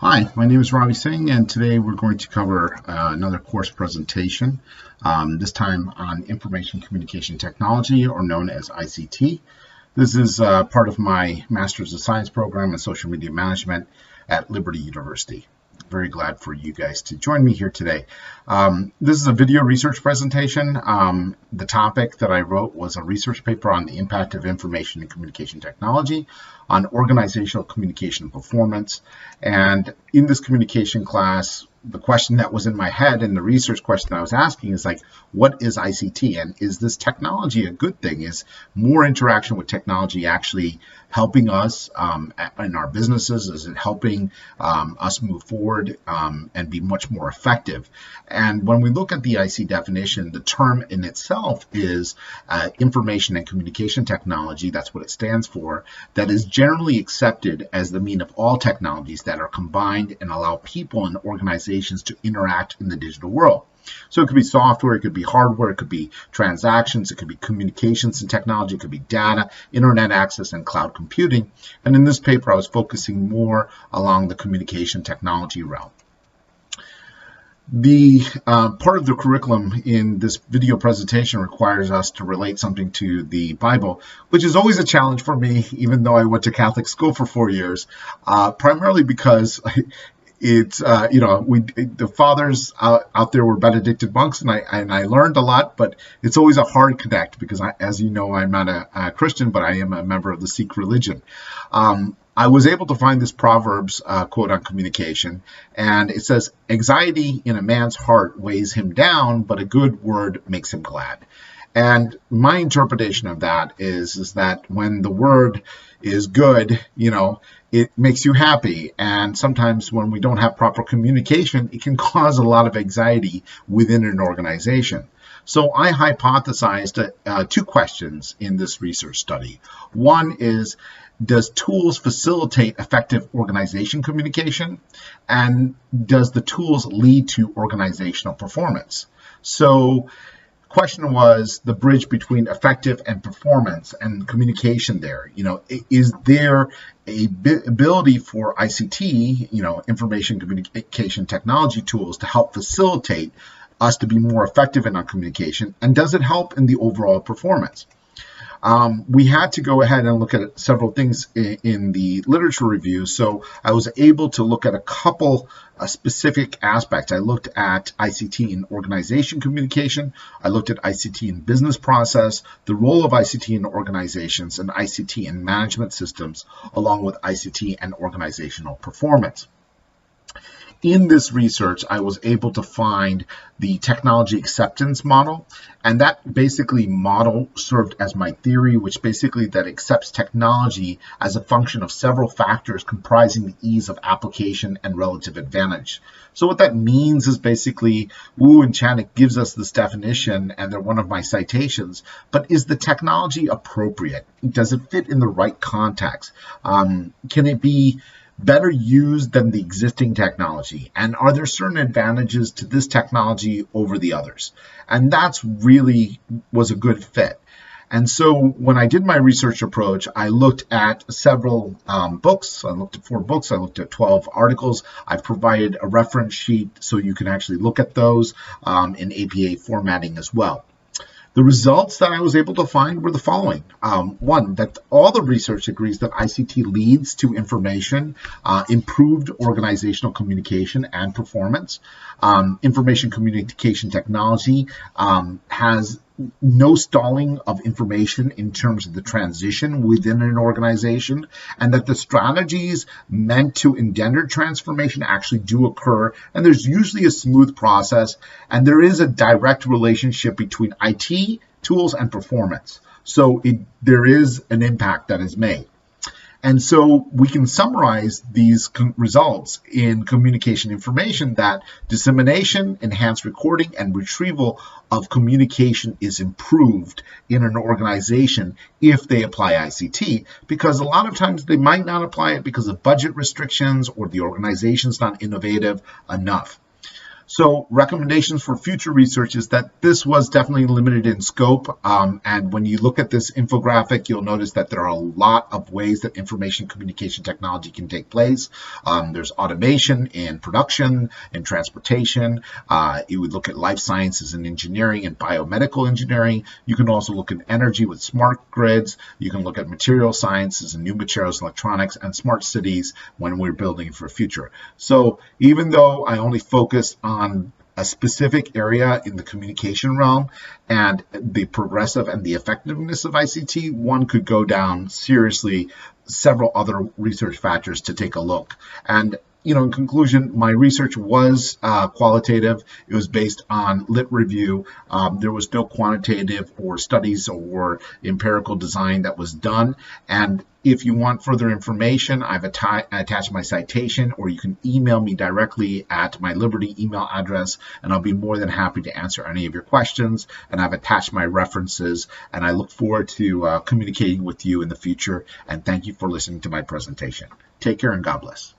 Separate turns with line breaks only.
Hi, my name is Ravi Singh, and today we're going to cover another course presentation, this time on Information Communication Technology, or known as ICT. This is part of my Master's of Science program in Social Media Management at Liberty University. Very glad for you guys to join me here today. This is a video research presentation. The topic that I wrote was a research paper on the impact of information and communication technology on organizational communication performance. And in this communication class, the question that was in my head and the research question I was asking is like, what is ICT? And is this technology a good thing? Is more interaction with technology actually helping us in our businesses? Is it helping us move forward and be much more effective? And when we look at the IC definition, the term in itself is information and communication technology. That's what it stands for. That is generally accepted as the mean of all technologies that are combined and allow people and organizations to interact in the digital world. So it could be software, it could be hardware, it could be transactions, it could be communications and technology, it could be data, internet access, and cloud computing. And in this paper, I was focusing more along the communication technology realm. The part of the curriculum in this video presentation requires us to relate something to the Bible, which is always a challenge for me, even though I went to Catholic school for 4 years, primarily because it's the fathers out there were Benedictine monks, and I learned a lot, but it's always a hard connect because as you know, I'm not a Christian, but I am a member of the Sikh religion. I was able to find this Proverbs quote on communication, and it says, "Anxiety in a man's heart weighs him down, but a good word makes him glad." And my interpretation of that is that when the word is good, it makes you happy. And sometimes when we don't have proper communication, it can cause a lot of anxiety within an organization. So I hypothesized two questions in this research study. One is, does tools facilitate effective organization communication? And does the tools lead to organizational performance? So question was the bridge between effective and performance and communication there. Is there a ability for ICT, information communication technology tools, to help facilitate us to be more effective in our communication? And does it help in the overall performance? We had to go ahead and look at several things in the literature review, so I was able to look at a couple specific aspects. I looked at ICT in organization communication, I looked at ICT in business process, the role of ICT in organizations, and ICT in management systems, along with ICT and organizational performance. In this research, I was able to find the technology acceptance model, and that basically model served as my theory, which basically that accepts technology as a function of several factors comprising the ease of application and relative advantage. So what that means is basically Wu and Chanik gives us this definition, and they're one of my citations, but is the technology appropriate? Does it fit in the right context? Can it be better used than the existing technology? And are there certain advantages to this technology over the others? And that's really was a good fit. And so when I did my research approach, I looked at several books. I looked at 4 books. I looked at 12 articles. I've provided a reference sheet so you can actually look at those in APA formatting as well. The results that I was able to find were the following. One, that all the research agrees that ICT leads to information, improved organizational communication and performance. Information communication technology has no stalling of information in terms of the transition within an organization, and that the strategies meant to engender transformation actually do occur, and there's usually a smooth process, and there is a direct relationship between IT tools and performance. So there is an impact that is made. And so we can summarize these results in communication information that dissemination, enhanced recording, and retrieval of communication is improved in an organization if they apply ICT, because a lot of times they might not apply it because of budget restrictions or the organization's not innovative enough. So recommendations for future research is that this was definitely limited in scope. And when you look at this infographic, you'll notice that there are a lot of ways that information communication technology can take place. There's automation in production and transportation. You would look at life sciences and engineering and biomedical engineering. You can also look at energy with smart grids. You can look at material sciences and new materials, electronics, and smart cities when we're building for the future. So even though I only focus on a specific area in the communication realm and the progressive and the effectiveness of ICT, one could go down seriously several other research factors to take a look. And in conclusion, my research was qualitative. It was based on lit review. There was no quantitative or studies or empirical design that was done. And if you want further information, I've attached my citation, or you can email me directly at my Liberty email address, and I'll be more than happy to answer any of your questions. And I've attached my references, and I look forward to communicating with you in the future. And thank you for listening to my presentation. Take care and God bless.